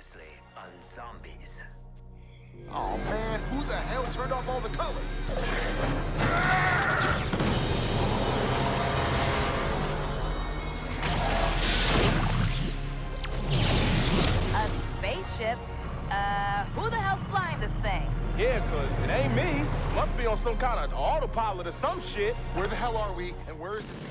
previously on zombies. Oh man, who the hell turned off all the color? A spaceship? Who the hell's flying this thing? Yeah, cause it ain't me. Must be on some kind of autopilot or some shit. Where the hell are we, and where is this thing?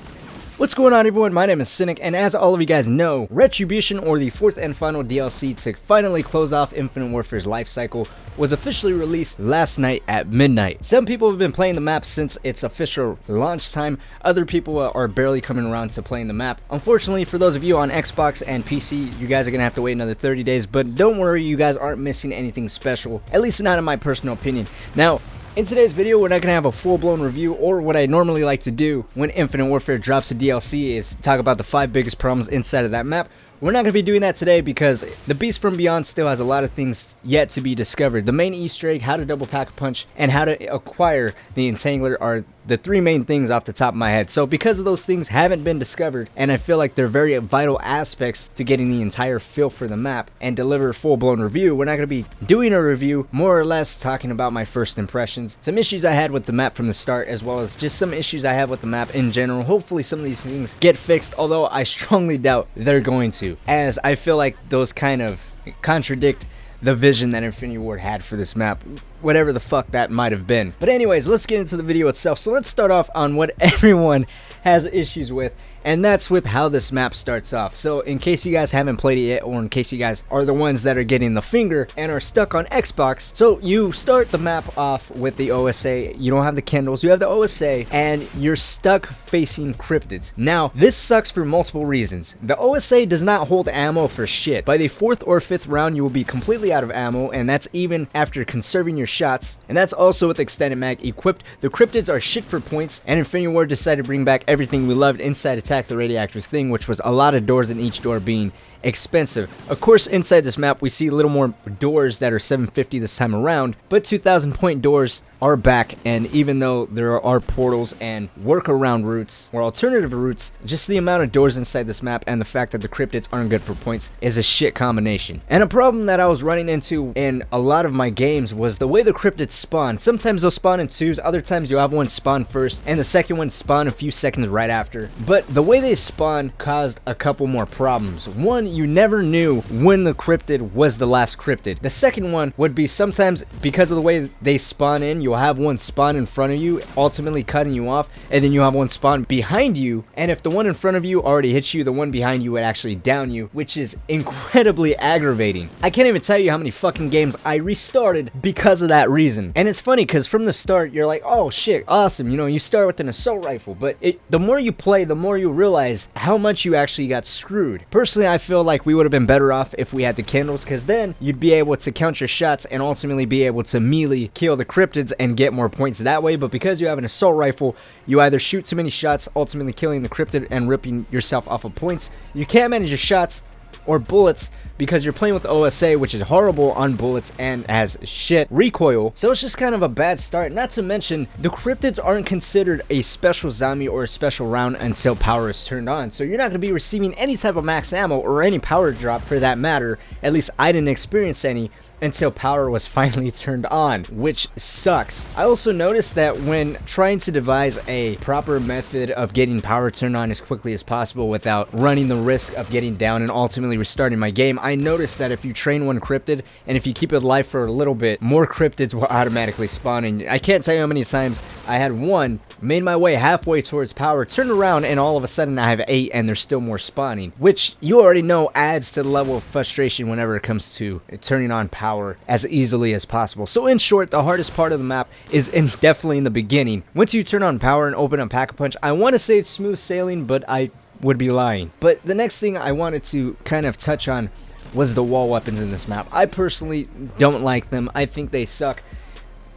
What's going on, everyone? My name is Cynic, and as all of you guys know, Retribution, or the fourth and final DLC to finally close off Infinite Warfare's life cycle, was officially released last night at midnight. Some people have been playing the map since its official launch time. Other people are barely coming around to playing the map. Unfortunately, for those of you on Xbox and PC, you guys are gonna have to wait another 30 days, but don't worry, you guys aren't missing anything special, at least not in my personal opinion. Now, in today's video, we're not going to have a full-blown review, or what I normally like to do when Infinite Warfare drops a DLC is talk about the 5 biggest problems inside of that map. We're not going to be doing that today because the Beast from Beyond still has a lot of things yet to be discovered. The main Easter egg, how to double pack a punch, and how to acquire the Entangler are the 3 main things off the top of my head. So because of those things haven't been discovered, and I feel like they're very vital aspects to getting the entire feel for the map and deliver a full-blown review, we're not going to be doing a review, more or less talking about my first impressions, some issues I had with the map from the start, as well as just some issues I have with the map in general. Hopefully some of these things get fixed, although I strongly doubt they're going to, as I feel like those kind of contradict the vision that Infinity Ward had for this map, whatever the fuck that might have been. But anyways, let's get into the video itself. So let's start off on what everyone has issues with, and that's with how this map starts off. So in case you guys haven't played it yet, or in case you guys are the ones that are getting the finger and are stuck on Xbox, so you start the map off with the OSA. You don't have the Kindles, you have the OSA, and you're stuck facing cryptids. Now, this sucks for multiple reasons. The OSA does not hold ammo for shit. By the 4th or 5th round, you will be completely out of ammo, and that's even after conserving your shots, and that's also with extended mag equipped. The cryptids are shit for points, and Infinity Ward decided to bring back everything we loved inside Attack the Radioactive Thing, which was a lot of doors, and each door being expensive. Of course, inside this map we see a little more doors that are 750 this time around, but 2,000 point doors are back, and even though there are portals and workaround routes or alternative routes, just the amount of doors inside this map and the fact that the cryptids aren't good for points is a shit combination. And a problem that I was running into in a lot of my games was the way the cryptids spawn. Sometimes they'll spawn in twos, other times you'll have one spawn first and the second one spawn a few seconds right after. But the way they spawn caused a couple more problems. One, you never knew when the cryptid was the last cryptid. The second one would be sometimes, because of the way they spawn in, you'll have one spawn in front of you, ultimately cutting you off, and then you have one spawn behind you, and if the one in front of you already hits you, the one behind you would actually down you, which is incredibly aggravating. I can't even tell you how many fucking games I restarted because of that reason. And it's funny because from the start you're like, oh shit, awesome, you know, you start with an assault rifle, but the more you play, the more you realize how much you actually got screwed. Personally, I feel like we would have been better off if we had the Kindles, because then you'd be able to count your shots and ultimately be able to melee kill the cryptids and get more points that way. But because you have an assault rifle, you either shoot too many shots, ultimately killing the cryptid and ripping yourself off of points. You can't manage your shots or bullets because you're playing with OSA, which is horrible on bullets and has shit recoil. So it's just kind of a bad start. Not to mention, the cryptids aren't considered a special zombie or a special round until power is turned on. So you're not going to be receiving any type of max ammo or any power drop for that matter. At least I didn't experience any until power was finally turned on, which sucks. I also noticed that when trying to devise a proper method of getting power turned on as quickly as possible without running the risk of getting down and ultimately restarting my game, I noticed that if you train one cryptid and if you keep it alive for a little bit, more cryptids will automatically spawn. And I can't tell you how many times I had one, made my way halfway towards power, turned around, and all of a sudden I have 8 and there's still more spawning, which you already know adds to the level of frustration whenever it comes to turning on power as easily as possible. So in short, the hardest part of the map is definitely in the beginning. Once you turn on power and open up Pack-a-Punch, I want to say it's smooth sailing, but I would be lying. But the next thing I wanted to kind of touch on was the wall weapons in this map. I personally don't like them. I think they suck.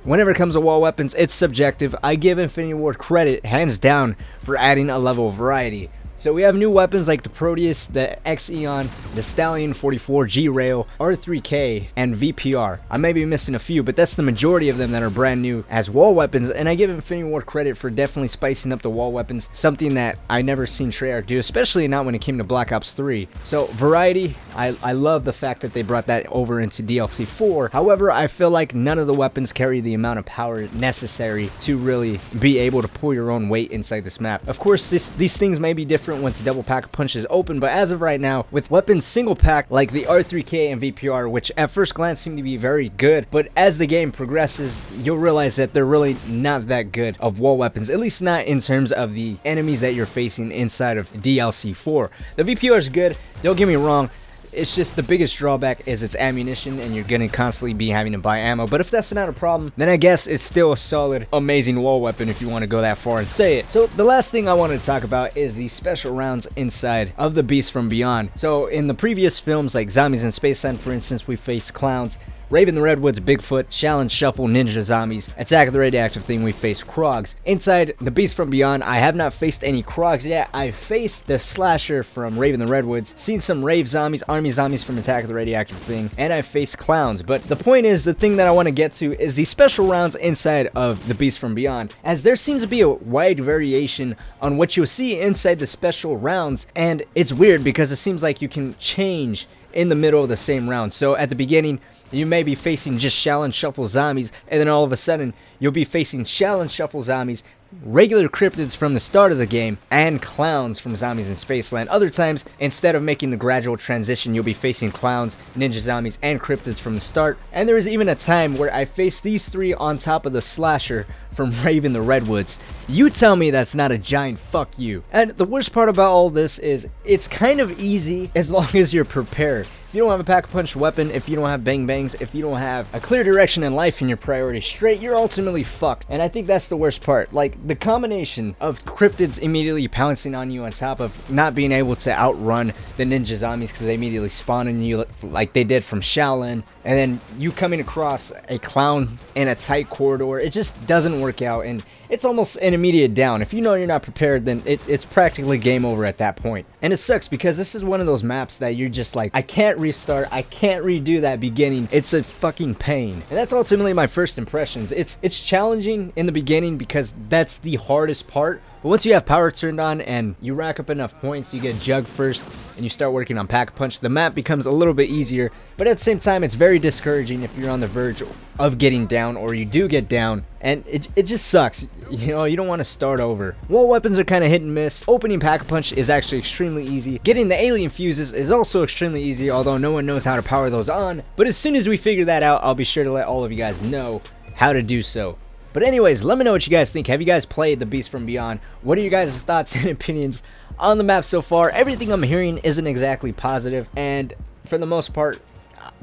Whenever it comes to wall weapons, it's subjective. I give Infinity Ward credit, hands down, for adding a level of variety. So we have new weapons like the Proteus, the X-Eon, the Stallion 44, G-Rail, R3K, and VPR. I may be missing a few, but that's the majority of them that are brand new as wall weapons, and I give Infinity Ward credit for definitely spicing up the wall weapons, something that I never seen Treyarch do, especially not when it came to Black Ops 3. So variety, I love the fact that they brought that over into DLC4. However, I feel like none of the weapons carry the amount of power necessary to really be able to pull your own weight inside this map. Of course, these things may be different once double pack punch is open, but as of right now, with weapons single pack like the R3K and VPR, which at first glance seem to be very good, but as the game progresses, you'll realize that they're really not that good of wall weapons, at least not in terms of the enemies that you're facing inside of DLC4. The VPR is good, don't get me wrong. It's just the biggest drawback is its ammunition, and you're gonna constantly be having to buy ammo. But if that's not a problem, then I guess it's still a solid, amazing wall weapon if you want to go that far and say it. So the last thing I wanted to talk about is the special rounds inside of the Beast from Beyond. So in the previous films like Zombies in Spaceland, for instance, we faced clowns. Raven the Redwoods, Bigfoot, Shallon, Shuffle, Ninja Zombies, Attack of the Radioactive Thing, we face Krogs. Inside the Beast from Beyond, I have not faced any Krogs yet. I faced the Slasher from Raven the Redwoods, seen some Rave Zombies, Army Zombies from Attack of the Radioactive Thing, and I faced Clowns. But the point is, the thing that I want to get to is the special rounds inside of the Beast from Beyond, as there seems to be a wide variation on what you'll see inside the special rounds, and it's weird because it seems like you can change in the middle of the same round. So at the beginning, you may be facing just Shallon Shuffle Zombies, and then all of a sudden, you'll be facing Shallon Shuffle Zombies, regular cryptids from the start of the game, and clowns from Zombies in Spaceland. Other times, instead of making the gradual transition, you'll be facing clowns, ninja zombies, and cryptids from the start. And there was even a time where I faced these three on top of the Slasher from Raven the Redwoods. You tell me that's not a giant fuck you. And the worst part about all this is it's kind of easy as long as you're prepared. If you don't have a pack-a-punch weapon, if you don't have bang-bangs, if you don't have a clear direction in life and your priorities straight, you're ultimately fucked. And I think that's the worst part. Like, the combination of cryptids immediately pouncing on you on top of not being able to outrun the ninja zombies because they immediately spawn on you like they did from Shaolin, and then you coming across a clown in a tight corridor, it just doesn't work out, and it's almost an immediate down. If you know you're not prepared, then it's practically game over at that point. And it sucks because this is one of those maps that you're just like, I can't restart, I can't redo that beginning. It's a fucking pain. And that's ultimately my first impressions. It's challenging in the beginning because that's the hardest part. But once you have power turned on and you rack up enough points, you get Jug first, and you start working on Pack-a-Punch, the map becomes a little bit easier. But at the same time, it's very discouraging if you're on the verge of getting down, or you do get down, and it just sucks. You know, you don't want to start over. Wall weapons are kind of hit and miss. Opening Pack-a-Punch is actually extremely easy. Getting the alien fuses is also extremely easy, although no one knows how to power those on. But as soon as we figure that out, I'll be sure to let all of you guys know how to do so. But anyways, let me know what you guys think. Have you guys played the Beast from Beyond? What are your guys' thoughts and opinions on the map so far? Everything I'm hearing isn't exactly positive, and for the most part,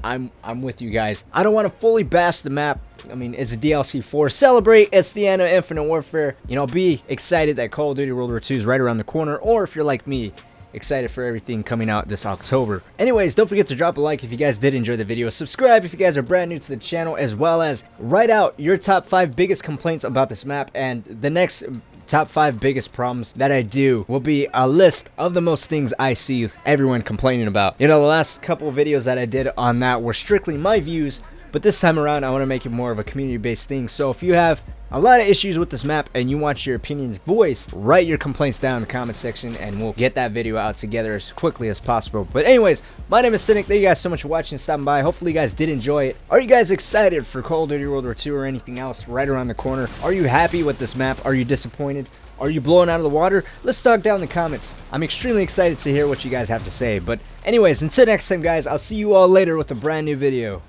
I'm with you guys. I don't want to fully bash the map. I mean, it's a DLC4. Celebrate. It's the end of Infinite Warfare. You know, be excited that Call of Duty World War II is right around the corner, or if you're like me, excited for everything coming out this October. Anyways, don't forget to drop a like if you guys did enjoy the video. Subscribe if you guys are brand new to the channel, as well as write out your top 5 biggest complaints about this map, and the next top 5 biggest problems that I do will be a list of the most things I see everyone complaining about. You know, the last couple of videos that I did on that were strictly my views, but this time around I want to make it more of a community-based thing. So if you have a lot of issues with this map and you want your opinions voiced, write your complaints down in the comment section and we'll get that video out together as quickly as possible. But anyways, my name is Cynic. Thank you guys so much for watching and stopping by. Hopefully you guys did enjoy it. Are you guys excited for Call of Duty World War II or anything else right around the corner? Are you happy with this map? Are you disappointed? Are you blowing out of the water? Let's talk down in the comments. I'm extremely excited to hear what you guys have to say. But anyways, until next time guys, I'll see you all later with a brand new video.